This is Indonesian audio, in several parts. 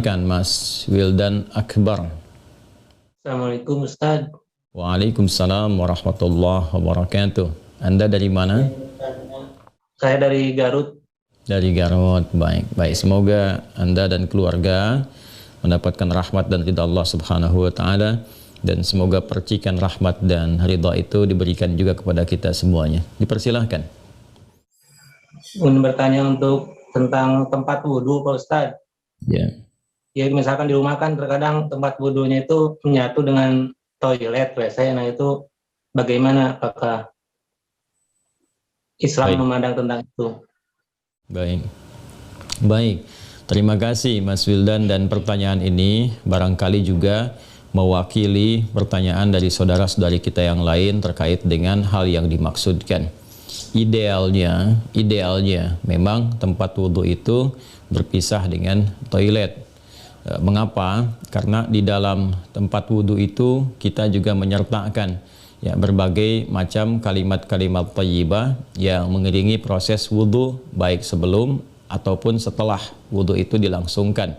Kan Mas Wildan Akbar. Assalamualaikum Ustaz. Waalaikumsalam warahmatullahi wabarakatuh. Anda dari mana? Saya dari Garut. Dari Garut. Baik. Semoga Anda dan keluarga mendapatkan rahmat dan ridha Allah Subhanahu wa taala, dan semoga percikan rahmat dan ridha itu diberikan juga kepada kita semuanya. Dipersilahkan. Ingin bertanya tentang tempat wudhu Pak Ustaz. Ya. Ya misalkan di rumah kan terkadang tempat wudhunya itu menyatu dengan toilet WC. Nah itu bagaimana, apakah Islam memandang tentang itu? Baik. Terima kasih Mas Wildan, dan pertanyaan ini barangkali juga mewakili pertanyaan dari saudara-saudari kita yang lain terkait dengan hal yang dimaksudkan. Idealnya memang tempat wudhu itu berpisah dengan toilet. Mengapa? Karena di dalam tempat wudhu itu kita juga menyertakan berbagai macam kalimat-kalimat thayyibah yang mengiringi proses wudhu, baik sebelum ataupun setelah wudhu itu dilangsungkan.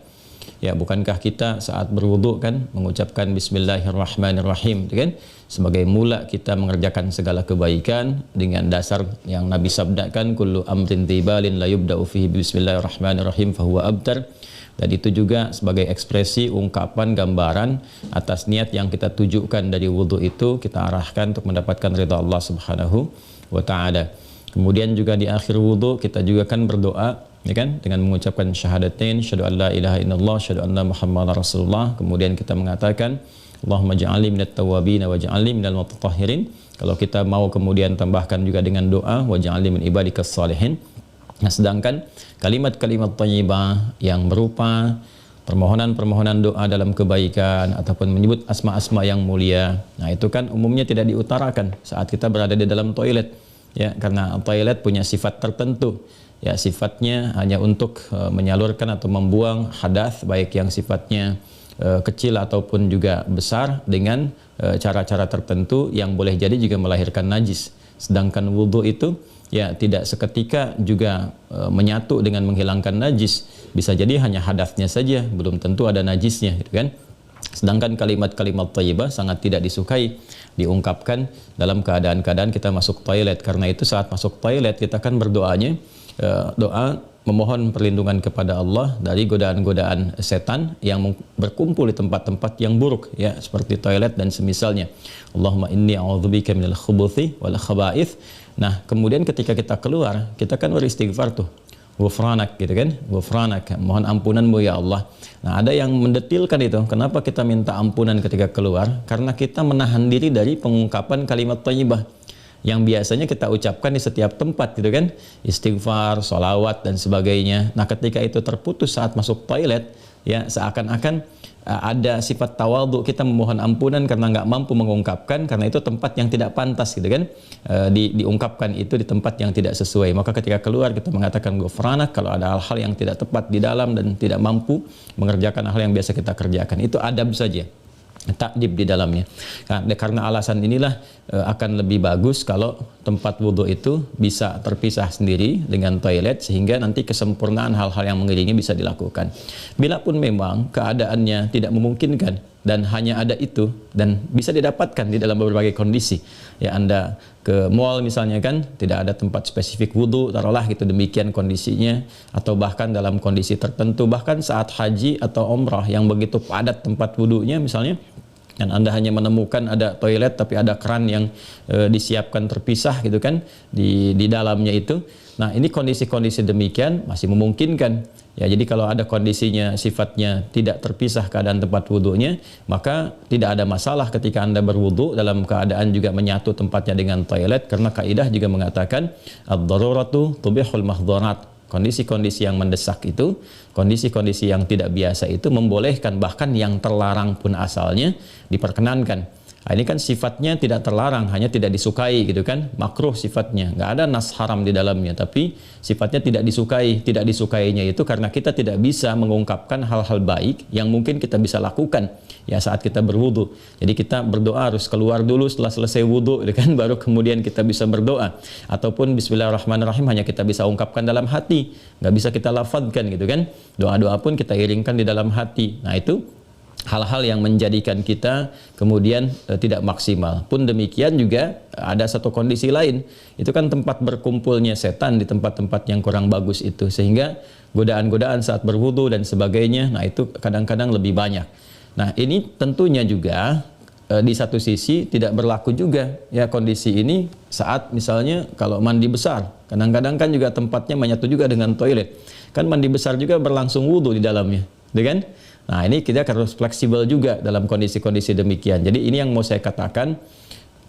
Bukankah kita saat berwudhu kan mengucapkan Bismillahirrahmanirrahim, kan? Sebagai mula kita mengerjakan segala kebaikan dengan dasar yang Nabi sabdakan, kullu amrin tibalin la yubda'u fihi bismillahirrahmanirrahim fahuwa abtar. Dan itu juga sebagai ekspresi ungkapan gambaran atas niat yang kita tujukan dari wudhu itu, kita arahkan untuk mendapatkan ridha Allah Subhanahu wa taala. Kemudian juga di akhir wudhu kita juga kan berdoa, kan, dengan mengucapkan syahadatain, syahadu an la ilaha illallah, syahadu anna muhammadar rasulullah. Kemudian kita mengatakan Allahumma ja'alni minat tawwabin wa ja'alni minal mutatahhirin. Kalau kita mau kemudian tambahkan juga dengan doa wa ja'alni min ibadikas salihin. Nah, sedangkan kalimat-kalimat thayyibah yang berupa permohonan-permohonan doa dalam kebaikan ataupun menyebut asma-asma yang mulia, nah itu kan umumnya tidak diutarakan saat kita berada di dalam toilet, karena toilet punya sifat tertentu, sifatnya hanya untuk menyalurkan atau membuang hadas, baik yang sifatnya kecil ataupun juga besar, dengan cara-cara tertentu yang boleh jadi juga melahirkan najis. Sedangkan wudhu itu tidak seketika juga menyatu dengan menghilangkan najis. Bisa jadi hanya hadasnya saja, belum tentu ada najisnya, gitu kan. Sedangkan kalimat-kalimat thayyibah sangat tidak disukai diungkapkan dalam keadaan-keadaan kita masuk toilet. Karena itu saat masuk toilet kita kan berdoanya doa memohon perlindungan kepada Allah dari godaan-godaan setan yang berkumpul di tempat-tempat yang buruk, seperti toilet dan semisalnya. Allahumma inni a'udzubika minal khubuthi wal khaba'ith. Nah, kemudian ketika kita keluar, kita kan beristighfar tuh. Ghufranak, gitu kan? Ghufranak, mohon ampunanmu ya Allah. Nah, ada yang mendetilkan itu. Kenapa kita minta ampunan ketika keluar? Karena kita menahan diri dari pengungkapan kalimat thayyibah yang biasanya kita ucapkan di setiap tempat, gitu kan? Istighfar, sholawat dan sebagainya. Nah, ketika itu terputus saat masuk toilet, seakan-akan ada sifat tawadhu, kita memohon ampunan karena nggak mampu mengungkapkan, karena itu tempat yang tidak pantas, gitu kan? Diungkapkan itu di tempat yang tidak sesuai. Maka ketika keluar kita mengatakan ghufranak kalau ada hal-hal yang tidak tepat di dalam dan tidak mampu mengerjakan hal yang biasa kita kerjakan. Itu adab saja, takdib di dalamnya. Karena alasan inilah akan lebih bagus kalau tempat wudhu itu bisa terpisah sendiri dengan toilet, sehingga nanti kesempurnaan hal-hal yang mengiringi bisa dilakukan. Bila pun memang keadaannya tidak memungkinkan dan hanya ada itu dan bisa didapatkan di dalam berbagai kondisi, Anda ke mall misalnya kan, tidak ada tempat spesifik wudhu, taruhlah gitu, demikian kondisinya, atau bahkan dalam kondisi tertentu, bahkan saat haji atau umrah yang begitu padat tempat wudhunya misalnya, dan Anda hanya menemukan ada toilet tapi ada keran yang disiapkan terpisah, gitu kan, di dalamnya itu. Nah, ini kondisi-kondisi demikian masih memungkinkan. Jadi kalau ada kondisinya sifatnya tidak terpisah keadaan tempat wudhunya, maka tidak ada masalah ketika Anda berwudhu dalam keadaan juga menyatu tempatnya dengan toilet, karena kaidah juga mengatakan ad-daruratu tubihul mahdharat. Kondisi-kondisi yang mendesak itu, kondisi-kondisi yang tidak biasa itu membolehkan, bahkan yang terlarang pun asalnya diperkenankan. Nah, ini kan sifatnya tidak terlarang, hanya tidak disukai gitu kan, makruh sifatnya, nggak ada nas haram di dalamnya, tapi sifatnya tidak disukai. Tidak disukainya itu karena kita tidak bisa mengungkapkan hal-hal baik yang mungkin kita bisa lakukan ya saat kita berwudu. Jadi kita berdoa harus keluar dulu setelah selesai wudu gitu kan, baru kemudian kita bisa berdoa. Ataupun bismillahirrahmanirrahim hanya kita bisa ungkapkan dalam hati, nggak bisa kita lafadzkan gitu kan. Doa-doa pun kita iringkan di dalam hati. Nah itu hal-hal yang menjadikan kita kemudian tidak maksimal. Pun demikian juga ada satu kondisi lain, itu kan tempat berkumpulnya setan di tempat-tempat yang kurang bagus itu, sehingga godaan-godaan saat berwudu dan sebagainya, nah itu kadang-kadang lebih banyak. Nah ini tentunya juga di satu sisi tidak berlaku juga ya kondisi ini saat misalnya kalau mandi besar, kadang-kadang kan juga tempatnya menyatu juga dengan toilet, kan mandi besar juga berlangsung wudu di dalamnya, kan? Nah ini kita harus fleksibel juga dalam kondisi-kondisi demikian. Jadi ini yang mau saya katakan,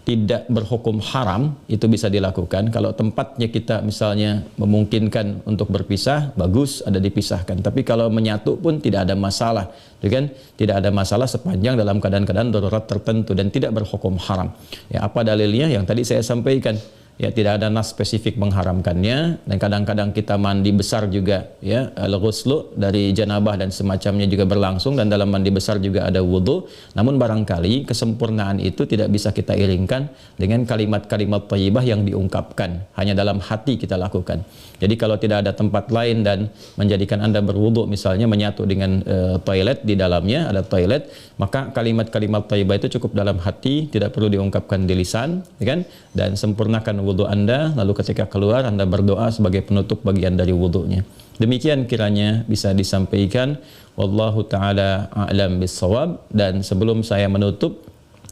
tidak berhukum haram itu bisa dilakukan. Kalau tempatnya kita misalnya memungkinkan untuk berpisah, bagus ada dipisahkan. Tapi kalau menyatu pun tidak ada masalah, kan? Tidak ada masalah sepanjang dalam keadaan-keadaan darurat tertentu dan tidak berhukum haram. Ya apa dalilnya? Yang tadi saya sampaikan. Ya tidak ada nas spesifik mengharamkannya, dan kadang-kadang kita mandi besar juga ya, al-ghuslu dari janabah dan semacamnya juga berlangsung, dan dalam mandi besar juga ada wudu. Namun barangkali kesempurnaan itu tidak bisa kita iringkan dengan kalimat-kalimat thayyibah yang diungkapkan, hanya dalam hati kita lakukan. Jadi kalau tidak ada tempat lain dan menjadikan Anda berwudu misalnya menyatu dengan toilet, di dalamnya ada toilet, maka kalimat-kalimat thayyibah itu cukup dalam hati, tidak perlu diungkapkan di lisan, kan? Dan sempurnakan wudu Anda, lalu ketika keluar Anda berdoa sebagai penutup bagian dari wudunya. Demikian kiranya bisa disampaikan. Wallahu ta'ala a'lam bissawab. Dan sebelum saya menutup,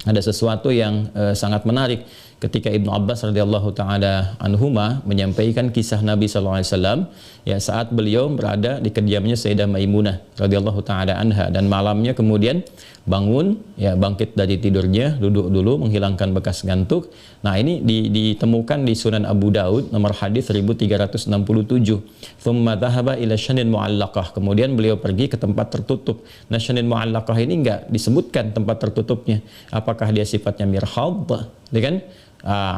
ada sesuatu yang sangat menarik ketika Ibnu Abbas radhiyallahu taala anhuma menyampaikan kisah Nabi sallallahu alaihi wasallam ya saat beliau berada di kediamannya Sayyidah Maimunah radhiyallahu taala anha, dan malamnya kemudian bangun ya, bangkit dari tidurnya, duduk dulu menghilangkan bekas ngantuk. Nah ini ditemukan di Sunan Abu Daud nomor hadis 1367. Thumma dhahaba ila syanin mu'allaqah, kemudian beliau pergi ke tempat tertutup. Nah syanin mu'allaqah ini enggak disebutkan tempat tertutupnya, apakah dia sifatnya mirhad, kan?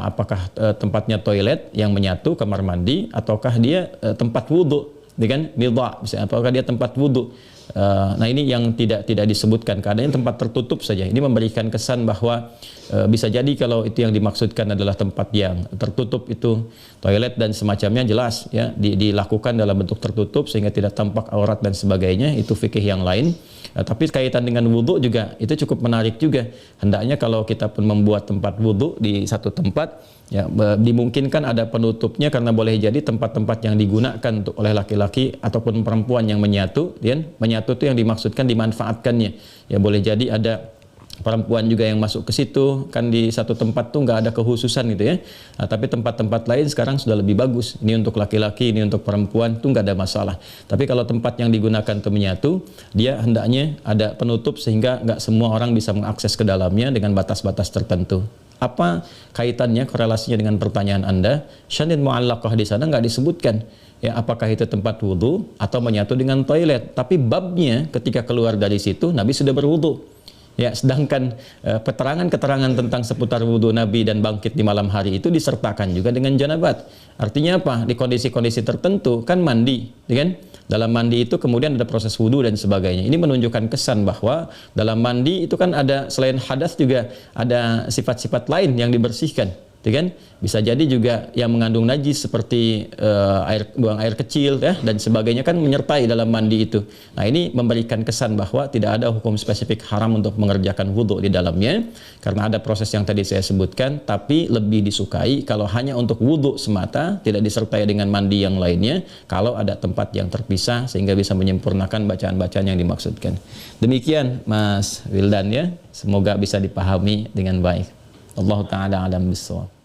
Apakah tempatnya toilet yang menyatu, kamar mandi, ataukah dia tempat wudhu, kan? Midha, misalnya, apakah dia tempat wudhu? Nah ini yang tidak disebutkan, keadaannya tempat tertutup saja. Ini memberikan kesan bahwa bisa jadi kalau itu yang dimaksudkan adalah tempat yang tertutup, itu toilet dan semacamnya, jelas ya dilakukan dalam bentuk tertutup sehingga tidak tampak aurat dan sebagainya, itu fikih yang lain. Tapi kaitan dengan wudhu juga itu cukup menarik juga. Hendaknya kalau kita pun membuat tempat wudhu di satu tempat, ya dimungkinkan ada penutupnya, karena boleh jadi tempat-tempat yang digunakan untuk oleh laki-laki ataupun perempuan yang menyatu, menyatu itu yang dimaksudkan dimanfaatkannya. Ya boleh jadi ada perempuan juga yang masuk ke situ, kan di satu tempat tuh nggak ada kehususan gitu ya. Nah, tapi tempat-tempat lain sekarang sudah lebih bagus. Ini untuk laki-laki, ini untuk perempuan, tuh nggak ada masalah. Tapi kalau tempat yang digunakan untuk menyatu, dia hendaknya ada penutup sehingga nggak semua orang bisa mengakses ke dalamnya dengan batas-batas tertentu. Apa kaitannya, korelasinya dengan pertanyaan Anda? Syanin mu'allaqah di sana nggak disebutkan. Ya, apakah itu tempat wudhu atau menyatu dengan toilet? Tapi babnya ketika keluar dari situ, Nabi sudah berwudhu. Ya, sedangkan keterangan-keterangan tentang seputar wudhu Nabi dan bangkit di malam hari itu disertakan juga dengan janabat. Artinya apa? Di kondisi-kondisi tertentu kan mandi, kan? Dalam mandi itu kemudian ada proses wudhu dan sebagainya. Ini menunjukkan kesan bahwa dalam mandi itu kan ada selain hadas juga ada sifat-sifat lain yang dibersihkan, kan? Bisa jadi juga yang mengandung najis seperti buang air kecil ya dan sebagainya kan menyertai dalam mandi itu. Nah ini memberikan kesan bahwa tidak ada hukum spesifik haram untuk mengerjakan wudhu di dalamnya, karena ada proses yang tadi saya sebutkan. Tapi lebih disukai kalau hanya untuk wudhu semata, tidak disertai dengan mandi yang lainnya, kalau ada tempat yang terpisah sehingga bisa menyempurnakan bacaan-bacaan yang dimaksudkan. Demikian Mas Wildan ya, semoga bisa dipahami dengan baik. Allah Ta'ala alam bisawab.